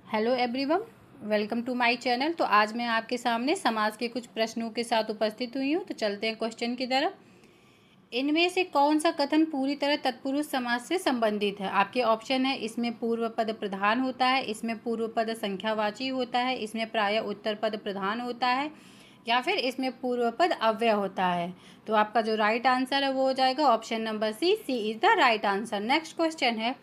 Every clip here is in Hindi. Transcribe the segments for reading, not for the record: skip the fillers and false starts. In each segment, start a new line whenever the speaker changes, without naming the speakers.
Hello everyone, welcome to my channel. तो आज मैं आपके सामने समास के कुछ प्रश्नों के साथ उपस्थित हुई हूँ। तो चलते हैं क्वेश्चन की तरफ। इनमें से कौन सा कथन पूरी तरह तत्पुरुष समास से संबंधित है? आपके ऑप्शन है, इसमें पूर्व पद प्रधान होता है, इसमें पूर्व पद संख्यावाची होता है, इसमें प्रायः उत्तर पद प्रधान होता है, या फिर इसमें पूर्व पद अव्यय होता है। तो आपका जो राइट आंसर है वो हो जाएगा option number C is the right answer. Next question है,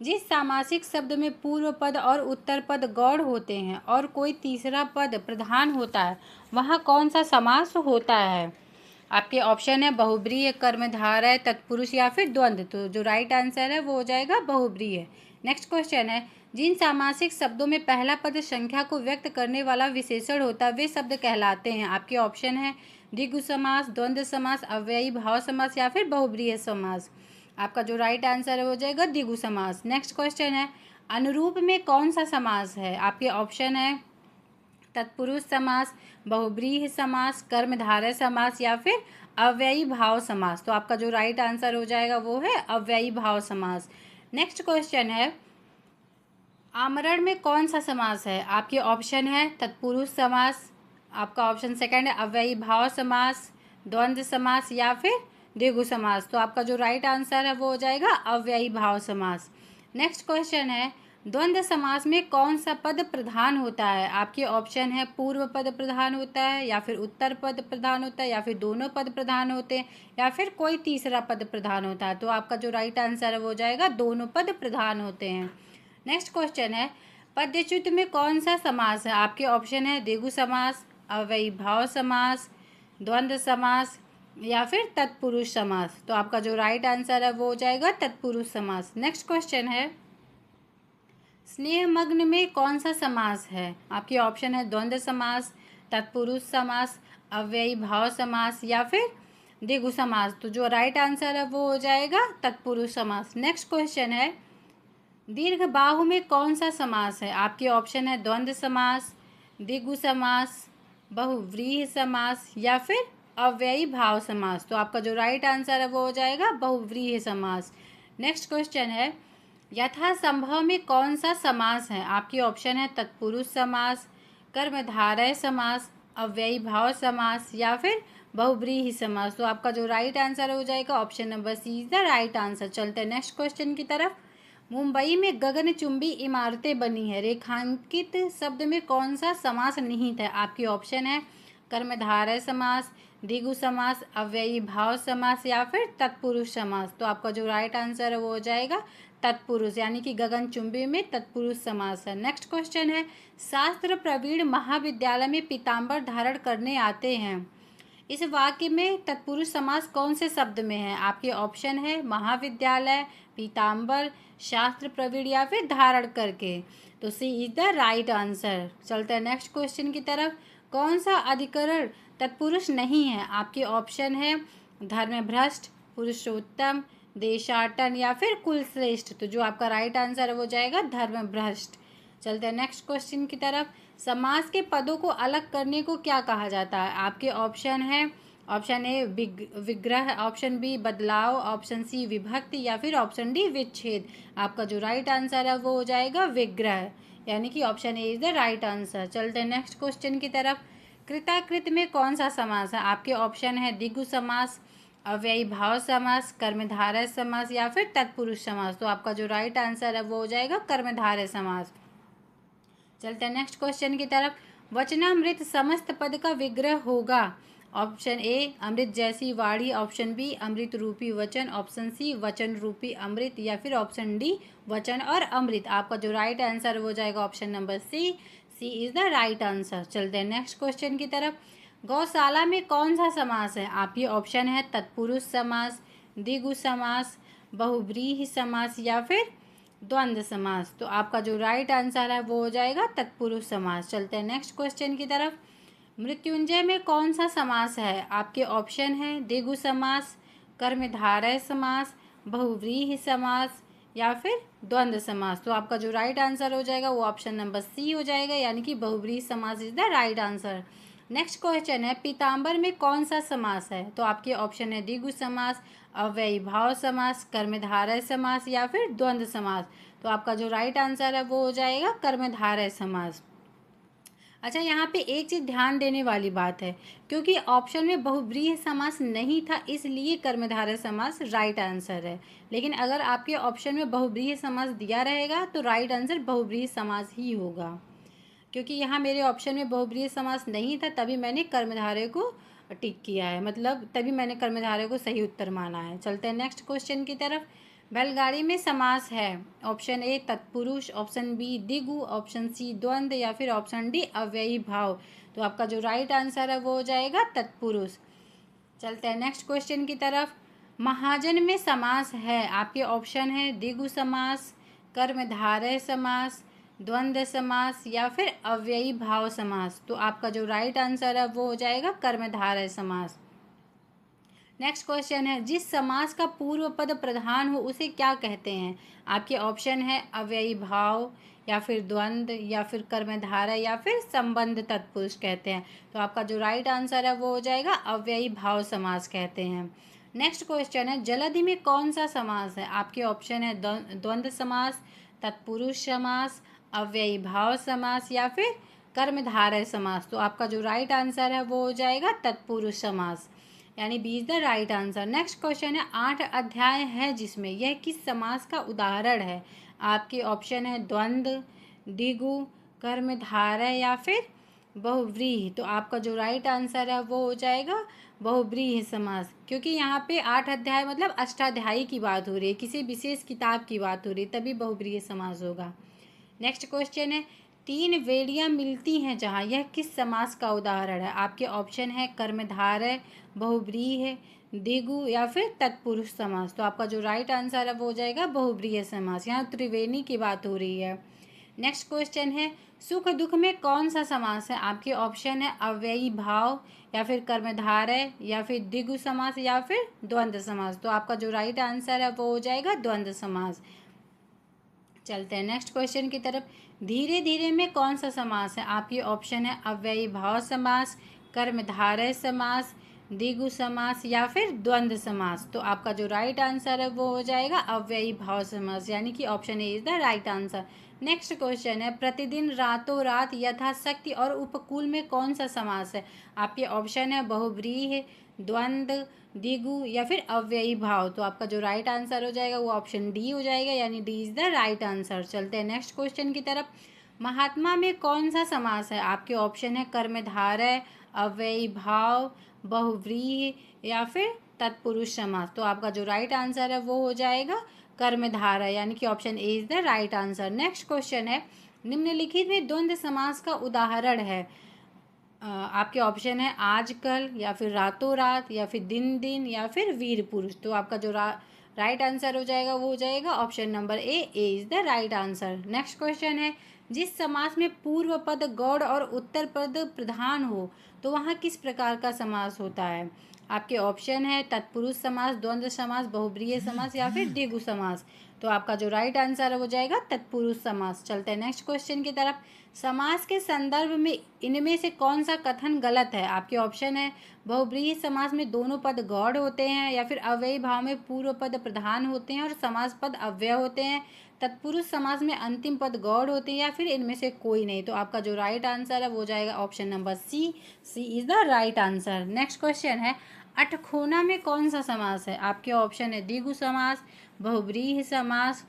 जिस सामासिक शब्द में पूर्व पद और उत्तर पद गौड़ होते हैं और कोई तीसरा पद प्रधान होता है, वहाँ कौन सा समास होता है? आपके ऑप्शन है बहुब्रीहि, कर्मधारय, तत्पुरुष या फिर द्वंद्व। तो जो राइट आंसर है वो हो जाएगा बहुब्रीहि। नेक्स्ट क्वेश्चन है, जिन सामासिक शब्दों में पहला पद संख्या को व्यक्त करने वाला विशेषण होता है वे शब्द कहलाते हैं। आपके ऑप्शन है द्विगु समास, द्वंद्व समास, अव्ययी भाव समास या फिर बहुब्रीहि समास। आपका जो राइट आंसर है वो हो जाएगा द्विगु समास। नेक्स्ट क्वेश्चन है, अनुरूप में कौन सा समास है? आपके ऑप्शन है तत्पुरुष समास, बहुब्रीहि समास, कर्मधारय समास या फिर अव्ययी भाव समास। तो आपका जो राइट आंसर हो जाएगा वो है अव्ययी भाव समास। नेक्स्ट क्वेश्चन है, आमरण में कौन सा समास है? आपके ऑप्शन है तत्पुरुष समास, आपका ऑप्शन सेकंड है अव्ययी भाव समास, द्वंद्व समास या फिर द्विगु समास। तो आपका जो राइट आंसर है वो हो जाएगा अव्ययी भाव समास। नेक्स्ट क्वेश्चन है, द्वंद्व समास में कौन सा पद प्रधान होता है? आपके ऑप्शन है पूर्व पद प्रधान होता है, या फिर उत्तर पद प्रधान होता है, या फिर दोनों पद प्रधान होते हैं, या फिर कोई तीसरा पद प्रधान होता है। तो आपका जो राइट आंसर है वो हो जाएगा दोनों पद प्रधान होते हैं। नेक्स्ट क्वेश्चन है, पद्यच्युत में कौन सा समास है? आपके ऑप्शन है द्विगु समास, अव्ययी भाव समास, द्वंद्व समास या फिर तत्पुरुष समास। तो आपका जो राइट आंसर है वो हो जाएगा तत्पुरुष समास। नेक्स्ट क्वेश्चन है, स्नेहमग्न में कौन सा समास है? आपके ऑप्शन है द्वंद्व समास, तत्पुरुष समास, अव्ययी भाव समास या फिर द्विगु समास। तो जो राइट आंसर है वो हो जाएगा तत्पुरुष समास। नेक्स्ट क्वेश्चन है, दीर्घ बाहु में कौन सा समास है? आपके ऑप्शन है द्वंद्व समास, द्विगु समास, बहुव्रीहि समास या फिर अव्ययी भाव समास। तो आपका जो राइट आंसर है वो हो जाएगा बहुव्रीहि समास। नेक्स्ट क्वेश्चन है, यथासंभव में कौन सा समास है? आपके ऑप्शन है तत्पुरुष समास, कर्मधारय समास, अव्ययी भाव समास या फिर बहुव्रीहि समास। तो आपका जो राइट आंसर हो जाएगा option number C is the right answer. चलते हैं नेक्स्ट क्वेश्चन की तरफ। मुंबई में गगनचुंबी इमारतें बनी है, रेखांकित शब्द में कौन सा समास निहित है? आपके ऑप्शन है कर्मधारय समास, द्विगु समास, अव्ययी भाव समास या फिर तत्पुरुष समास। तो आपका जो राइट आंसर है वो हो जाएगा तत्पुरुष, यानी कि गगनचुंबी में तत्पुरुष समास है। नेक्स्ट क्वेश्चन है, शास्त्र प्रवीण महाविद्यालय में पीताम्बर धारण करने आते हैं, इस वाक्य में तत्पुरुष समास कौन से शब्द में है? आपके ऑप्शन है महाविद्यालय, पीताम्बर, शास्त्र प्रवीण या फिर धारण करके। तो सी इज द राइट आंसर। चलते हैं नेक्स्ट क्वेश्चन की तरफ। कौन सा अधिकरण तत्पुरुष नहीं है? आपके ऑप्शन है धर्मभ्रष्ट, पुरुषोत्तम, देशाटन या फिर कुलश्रेष्ठ। तो जो आपका राइट आंसर है वो जाएगा धर्मभ्रष्ट। चलते हैं नेक्स्ट क्वेश्चन की तरफ। समास के पदों को अलग करने को क्या कहा जाता है? आपके ऑप्शन है, ऑप्शन ए विग्रह, ऑप्शन बी बदलाव, ऑप्शन सी विभक्ति या फिर ऑप्शन डी विच्छेद। आपका जो राइट आंसर है वो हो जाएगा विग्रह, यानी कि option A is the right answer. चलते हैं नेक्स्ट क्वेश्चन की तरफ। कृताकृत में कौन सा समास है? आपके ऑप्शन है द्विगु समास, अव्ययी भाव समास, कर्मधारय समास या फिर तत्पुरुष समास। तो आपका जो राइट आंसर है वो हो जाएगा कर्मधारय समास। चलते हैं नेक्स्ट क्वेश्चन की तरफ। वचनामृत समस्त पद का विग्रह होगा। ऑप्शन ए अमृत जैसी वाणी, ऑप्शन बी अमृत रूपी वचन, ऑप्शन सी वचन रूपी अमृत या फिर ऑप्शन डी वचन और अमृत। आपका जो राइट आंसर हो जाएगा option number C is the right answer. चलते हैं नेक्स्ट क्वेश्चन की तरफ। गौशाला में कौन सा समास है? आपके ऑप्शन है तत्पुरुष समास, द्विगु समास, बहुव्रीहि समास या फिर द्वंद्व समास। तो आपका जो राइट आंसर है वो हो जाएगा तत्पुरुष समास। चलते हैं नेक्स्ट क्वेश्चन की तरफ। मृत्युंजय में कौन सा समास है? आपके ऑप्शन है द्विगु समास, कर्मधारय समास, बहुव्रीहि समास या फिर द्वंद्व समास। तो आपका जो राइट आंसर हो जाएगा वो ऑप्शन नंबर सी हो जाएगा, यानी कि बहुव्रीहि समास is the right answer. Next question है, पीताम्बर में कौन सा समास है? तो आपके ऑप्शन है द्विगु समास, अव्ययी भाव समास, कर्मधारय समास या फिर द्वंद्व समास। तो आपका जो राइट आंसर है वो हो जाएगा कर्मधारय समास। अच्छा, यहाँ पे एक चीज़ ध्यान देने वाली बात है, क्योंकि ऑप्शन में बहुब्रीहि समास नहीं था इसलिए कर्मधारय समास राइट आंसर है। लेकिन अगर आपके ऑप्शन में बहुब्रीहि समास दिया रहेगा तो राइट आंसर बहुब्रीहि समास ही होगा। क्योंकि यहाँ मेरे ऑप्शन में बहुब्रीहि समास नहीं था तभी मैंने कर्मधारय को टिक किया है, मतलब तभी मैंने कर्मधारय को सही उत्तर माना है। चलते हैं नेक्स्ट क्वेश्चन की तरफ। बैलगाड़ी में समास है, ऑप्शन ए तत्पुरुष, ऑप्शन बी द्विगु, ऑप्शन सी द्वंद्व या फिर ऑप्शन डी अव्ययी भाव। तो आपका जो राइट आंसर है वो हो जाएगा तत्पुरुष। चलते हैं नेक्स्ट क्वेश्चन की तरफ। महाजन में समास है, आपके ऑप्शन है द्विगु समास, कर्मधारय समास, द्वंद्व समास या फिर अव्ययी भाव समास। तो आपका जो राइट आंसर है वो हो जाएगा कर्मधारय समास। नेक्स्ट क्वेश्चन है, जिस समास का पूर्व पद प्रधान हो उसे क्या कहते हैं? आपके ऑप्शन है अव्ययी भाव या फिर द्वंद्व या फिर कर्मधारय या फिर संबंध तत्पुरुष कहते हैं। तो आपका जो राइट आंसर है वो हो जाएगा अव्ययी भाव समास कहते हैं। नेक्स्ट क्वेश्चन है, जलधि में कौन सा समास है? आपके ऑप्शन है द्वंद्व समास, तत्पुरुष समास, अव्ययी भाव समास या फिर कर्मधारय समास। तो आपका जो राइट आंसर है वो हो जाएगा तत्पुरुष समास, यानी B is the right answer. Next question है, 8 अध्याय है जिसमें यह किस समास का उदाहरण है? आपके ऑप्शन है द्वंद्व, द्विगु, कर्मधारय या फिर बहुव्रीहि। तो आपका जो राइट आंसर है वो हो जाएगा बहुव्रीहि समास, क्योंकि यहाँ पे 8 अध्याय मतलब अष्टाध्यायी की बात हो रही है, किसी विशेष किताब की बात हो रही है, तभी बहुव्रीहि समास होगा। नेक्स्ट क्वेश्चन है, 3 वेड़ियाँ मिलती हैं जहाँ, यह किस समास का उदाहरण है? आपके ऑप्शन है कर्मधारय, बहुव्रीहि, द्विगु या फिर तत्पुरुष समास। तो आपका जो राइट आंसर है वो हो जाएगा बहुव्रीहि समास, यहाँ त्रिवेणी की बात हो रही है। नेक्स्ट क्वेश्चन है, सुख दुख में कौन सा समास है? आपके ऑप्शन है अव्ययी भाव या फिर कर्मधारय या फिर द्विगु समास या फिर द्वंद्व समास। तो आपका जो राइट आंसर है वो हो जाएगा द्वंद्व समास। चलते हैं नेक्स्ट क्वेश्चन की तरफ। धीरे धीरे में कौन सा समास है? आपके ऑप्शन है अव्ययी भाव समास, कर्मधारय समास, द्विगु समास या फिर द्वंद्व समास। तो आपका जो राइट आंसर है वो हो जाएगा अव्ययी भाव समास, यानी कि option A is the right answer. Next question है, प्रतिदिन रातों रात यथाशक्ति और उपकूल में कौन सा समास है? आपके ऑप्शन है बहुव्रीहि, द्वंद्व, द्विगु या फिर अव्ययी भाव। तो आपका जो राइट आंसर हो जाएगा वो ऑप्शन डी हो जाएगा, यानी D is the right answer. चलते हैं नेक्स्ट क्वेश्चन की तरफ। महात्मा में कौन सा समास है? आपके ऑप्शन है कर्मधारय, अव्ययी भाव, बहुव्रीहि या फिर तत्पुरुष समास। तो आपका जो राइट आंसर है वो हो जाएगा कर्मधारय, यानी कि option A is the right answer. Next question है, निम्नलिखित में द्वंद्व समास का उदाहरण है। आपके ऑप्शन है आजकल या फिर रातों रात या फिर दिन दिन या फिर वीर पुरुष। तो आपका जो राइट आंसर हो जाएगा वो हो जाएगा option number A is the right answer. Next question है, जिस समास में पूर्व पद गौड़ और उत्तर पद प्रधान हो तो वहाँ किस प्रकार का समास होता है? आपके ऑप्शन है तत्पुरुष समास, द्वंद्व समास, बहुब्रीहि समास या फिर द्विगु समास। तो आपका जो राइट आंसर हो जाएगा तत्पुरुष समास। चलते हैं नेक्स्ट क्वेश्चन की तरफ। समास के संदर्भ में इनमें से कौन सा कथन गलत है? आपके ऑप्शन है बहुब्रीहि समास में दोनों पद गौड़ होते हैं या फिर अव्ययी भाव में पूर्व पद प्रधान होते हैं और समास पद अव्यय होते हैं, तत्पुरुष समास में अंतिम पद गौड़ होते हैं या फिर इनमें से कोई नहीं। तो आपका जो राइट आंसर है वो जाएगा option number C is the right answer. Next question है, अठखोना में कौन सा समास है? आपके ऑप्शन है द्विगु समास, बहुब्रीहि समास,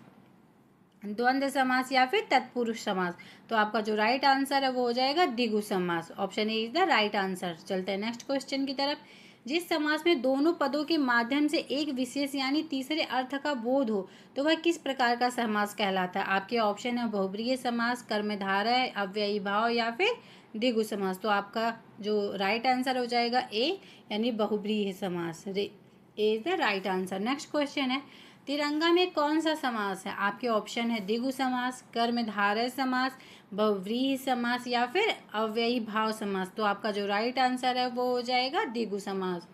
द्वंद्व समास या फिर तत्पुरुष समास। तो आपका जो राइट आंसर है वो हो जाएगा द्विगु समास, option A is the right answer. चलते हैं नेक्स्ट क्वेश्चन की तरफ। जिस समास में दोनों पदों के माध्यम से एक विशेष यानी तीसरे अर्थ का बोध हो तो वह किस प्रकार का समास कहलाता है? आपके ऑप्शन है बहुब्रीहि समास, कर्मधारय, अव्ययी भाव या फिर द्विगु समास। तो आपका जो राइट आंसर हो जाएगा ए, यानी बहुब्रीहि समास, A is the right answer. Next question है, तिरंगा में कौन सा समास है? आपके ऑप्शन है द्विगु समास, कर्मधारय समास, बहुव्रीहि समास या फिर अव्ययी भाव समास। तो आपका जो राइट आंसर है वो हो जाएगा द्विगु समास।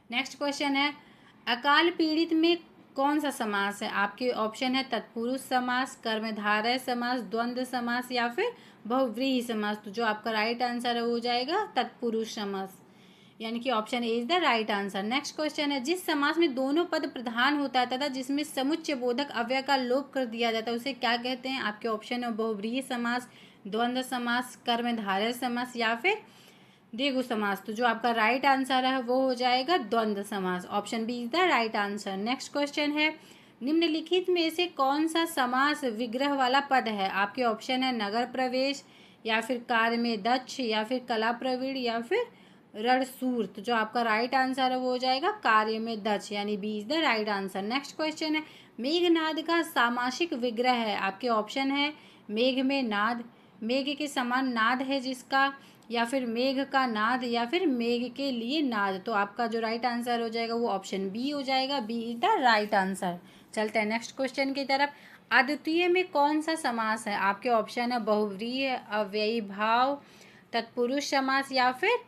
नेक्स्ट क्वेश्चन है, अकाल पीड़ित में कौन सा समास है? आपके ऑप्शन है तत्पुरुष समास, कर्मधारय समास, द्वंद्व समास या फिर बहुव्रीहि समास। तो जो आपका राइट आंसर है वो हो जाएगा तत्पुरुष समास, यानी कि option A is the right answer. Next question है, जिस समास में दोनों पद प्रधान होता है तथा जिसमें समुच्चय बोधक अव्यय का लोप कर दिया जाता है उसे क्या कहते हैं? आपके ऑप्शन है बहुव्रीहि समास, द्वंद्व समास, कर्मधारय समास या फिर द्विगु समास। तो जो आपका राइट आंसर है वो हो जाएगा द्वंद्व समास। Option B is the right answer. Next question है, निम्नलिखित में से कौन सा समास विग्रह वाला पद है? आपके ऑप्शन है नगर प्रवेश या फिर कार्य में दक्ष या फिर कला प्रवीण या फिर रणशूर। तो जो आपका राइट आंसर है वो हो जाएगा कार्य में दक्ष, यानी B is the right answer. Next question है, मेघनाद का सामासिक विग्रह है। आपके ऑप्शन है मेघ में नाद, मेघ के समान नाद है जिसका, या फिर मेघ का नाद या फिर मेघ के लिए नाद। तो आपका जो राइट आंसर हो जाएगा वो ऑप्शन बी हो जाएगा। B is the right answer. चलते हैं नेक्स्ट क्वेश्चन की तरफ। अद्वितीय में कौन सा समास है? आपके ऑप्शन है बहुव्रीहि, अव्ययी भाव, तत्पुरुष समास या फिर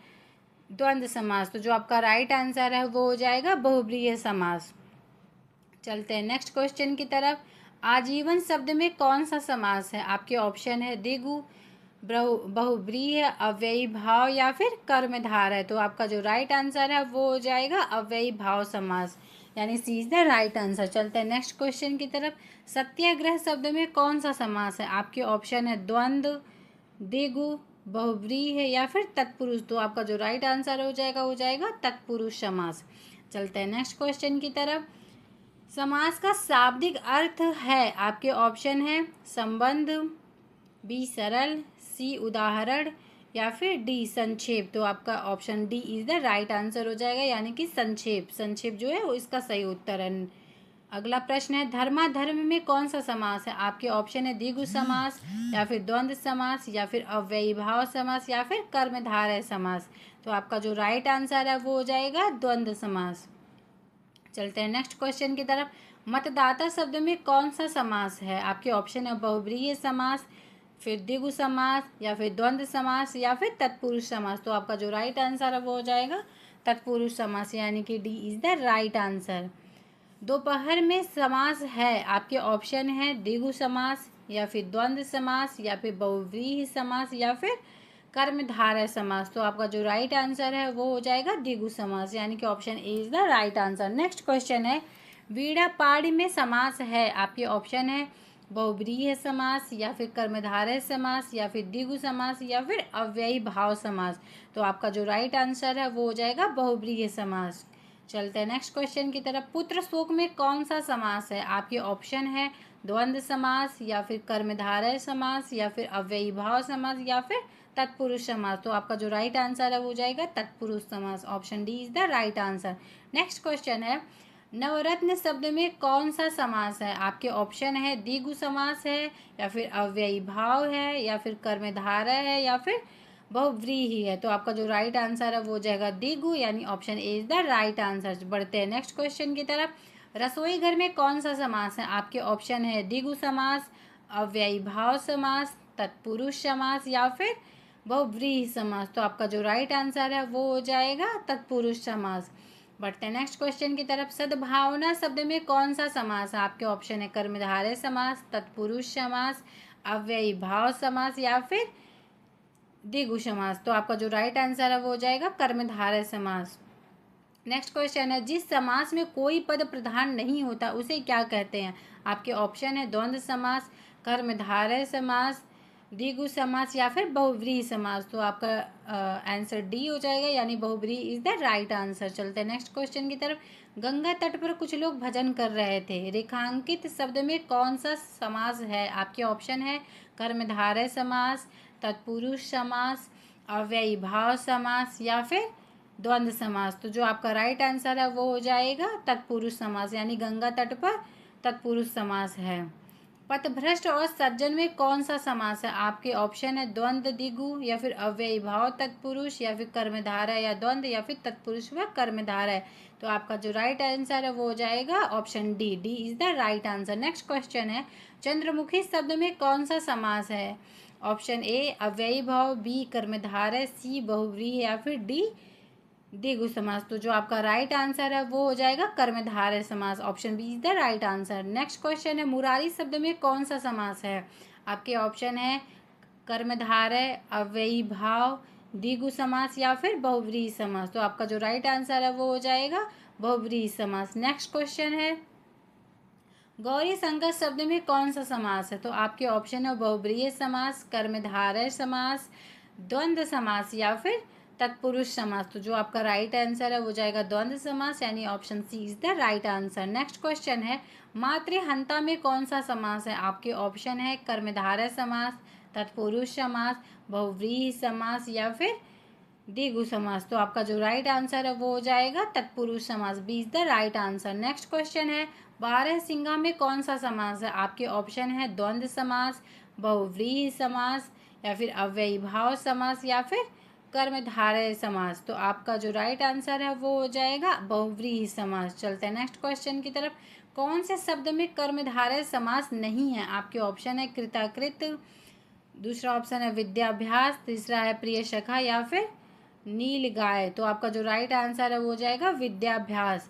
द्वंद्व समास। तो जो आपका राइट आंसर है वो हो जाएगा बहुव्रीहि समास। चलते हैं नेक्स्ट क्वेश्चन की तरफ। आजीवन शब्द में कौन सा समास है? आपके ऑप्शन है द्विगु, बहुव्रीहि, अव्ययी भाव या फिर कर्मधार है। तो आपका जो राइट आंसर है वो हो जाएगा अव्ययी भाव समास, यानी सी इज द राइट आंसर। चलते हैं नेक्स्ट क्वेश्चन की तरफ। सत्याग्रह शब्द में कौन सा समास है? आपके ऑप्शन है द्वंद्व, द्विगु, बहुव्रीहि या फिर तत्पुरुष। तो आपका जो राइट आंसर हो जाएगा तत्पुरुष समास। चलते हैं नेक्स्ट क्वेश्चन की तरफ। समास का शाब्दिक अर्थ है। आपके ऑप्शन है संबंध, बी सरल, सी उदाहरण या फिर डी संक्षेप। तो आपका option D is the right answer हो जाएगा, यानी कि संक्षेप। संक्षेप जो है वो इसका सही उत्तर है। अगला प्रश्न है, धर्माधर्म में कौन सा समास है? आपके ऑप्शन है द्विगु समास या फिर द्वंद्व समास या फिर अव्ययी भाव समास या फिर कर्मधारय समास। तो आपका जो राइट आंसर है वो हो जाएगा द्वंद्व समास। चलते हैं नेक्स्ट क्वेश्चन की तरफ। मतदाता शब्द में कौन सा समास है? आपके ऑप्शन है बहुव्रीहि समास, फिर द्विगु समास या फिर द्वंद्व समास या फिर तत्पुरुष समास। तो आपका जो राइट आंसर है वो हो जाएगा तत्पुरुष समास, यानी कि D is the right answer. दोपहर में समास है। आपके ऑप्शन है द्विगु समास या फिर द्वंद्व समास या फिर बहुव्रीहि समास या फिर कर्मधारय समास। तो आपका जो राइट आंसर है वो हो जाएगा द्विगु समास, यानी कि option A is the right answer. Next question है, वीणा पाढ़ी में समास है। आपके ऑप्शन है बहुव्रीहि समास या फिर कर्मधारय समास या फिर द्विगु समास या फिर अव्ययी भाव समास। तो आपका जो राइट आंसर है वो हो जाएगा बहुव्रीहि समास। चलते हैं नेक्स्ट क्वेश्चन की तरफ। पुत्र शोक में कौन सा समास है? आपके ऑप्शन है द्वंद्व समास या फिर कर्मधारय समास या फिर अव्ययी भाव समास या फिर तत्पुरुष समास। तो आपका जो राइट आंसर है वो हो जाएगा तत्पुरुष समास। Option D is the right answer. Next question है, नवरत्न शब्द में कौन सा समास है? आपके ऑप्शन है द्विगु समास है या फिर अव्ययी भाव है या फिर कर्मधारय है या फिर बहुव्रीहि है। तो आपका जो राइट आंसर है वो हो जाएगा द्विगु, यानी option A is the right answer. बढ़ते हैं नेक्स्ट क्वेश्चन की तरफ। रसोई घर में कौन सा समास है? आपके ऑप्शन है द्विगु समास, अव्ययी भाव समास, तत्पुरुष समास या फिर बहुव्रीहि समास। तो आपका जो राइट आंसर है वो हो जाएगा तत्पुरुष समास। बढ़ते हैं नेक्स्ट क्वेश्चन की तरफ। सद्भावना शब्द में कौन सा समास है? आपके ऑप्शन है कर्मधारय समास, तत्पुरुष समास, अव्ययी भाव समास या फिर द्विगु समास। तो आपका जो राइट आंसर है वो हो जाएगा कर्मधारय समास। नेक्स्ट क्वेश्चन है, जिस समास में कोई पद प्रधान नहीं होता उसे क्या कहते हैं? आपके ऑप्शन है द्वंद्व समास, कर्मधारय समास, द्विगु समास या फिर बहुव्रीहि समास। तो आपका आंसर डी हो जाएगा, यानी बहुव्रीहि इज द राइट आंसर। चलते हैं नेक्स्ट क्वेश्चन की तरफ। गंगा तट पर कुछ लोग भजन कर रहे थे। रेखांकित शब्द में कौन सा समास है? आपके ऑप्शन है कर्मधारय समास, तत्पुरुष समास, अव्ययी भाव समास या फिर द्वंद्व समास। तो जो आपका राइट आंसर है वो हो जाएगा तत्पुरुष समास, यानी गंगा तट पर तत्पुरुष समास है। पथभ्रष्ट और सज्जन में कौन सा समास है? आपके ऑप्शन है द्वंद्व, द्विगु या फिर अव्ययी भाव तत्पुरुष या फिर कर्मधारय या द्वंद्व या फिर तत्पुरुष व कर्मधारय। तो आपका जो राइट आंसर है वो हो जाएगा option D. D is the right answer. Next question है, चंद्रमुखी शब्द में कौन सा समास है? ऑप्शन ए अव्ययी भाव, बी कर्मधारय, सी बहुव्रीहि या फिर डी द्विगु समास। तो जो आपका राइट आंसर है वो हो जाएगा कर्मधारय समास। Option B is the right answer. Next question है, मुरारी शब्द में कौन सा समास है? आपके ऑप्शन है कर्मधारय, अव्ययी भाव, द्विगु समास या फिर बहुव्रीहि समास। तो आपका जो राइट आंसर है वो हो जाएगा बहुव्रीहि समास। नेक्स्ट क्वेश्चन है, गौरी संगत शब्द में कौन सा समास है? तो आपके ऑप्शन है बहुव्रीहि समास, कर्मधारय समास, द्वंद्व समास या फिर तत्पुरुष समास। तो जो आपका राइट आंसर है वो जाएगा द्वंद्व समास, यानी option C is the right answer. Next question है, मातृहंता में कौन सा समास है? आपके ऑप्शन है कर्मधारय समास, तत्पुरुष समास, बहुव्रीहि समास या फिर द्विगु समास। तो आपका जो राइट आंसर है वो हो जाएगा तत्पुरुष समास, B is the right answer. Next question है, बारहसिंगा में कौन सा समास है? आपके ऑप्शन है द्वंद्व समास, बहुव्रीहि समास या फिर अव्ययी भाव समास या फिर कर्मधारय समास। तो आपका जो राइट आंसर है वो हो जाएगा बहुव्रीहि समास। चलते हैं नेक्स्ट क्वेश्चन की तरफ। कौन से शब्द में कर्मधारय समास नहीं है? आपके ऑप्शन है कृताकृत, दूसरा ऑप्शन है विद्याभ्यास, तीसरा है प्रिय सखा या फिर नील गाय। तो आपका जो राइट आंसर है वो हो जाएगा विद्याभ्यास।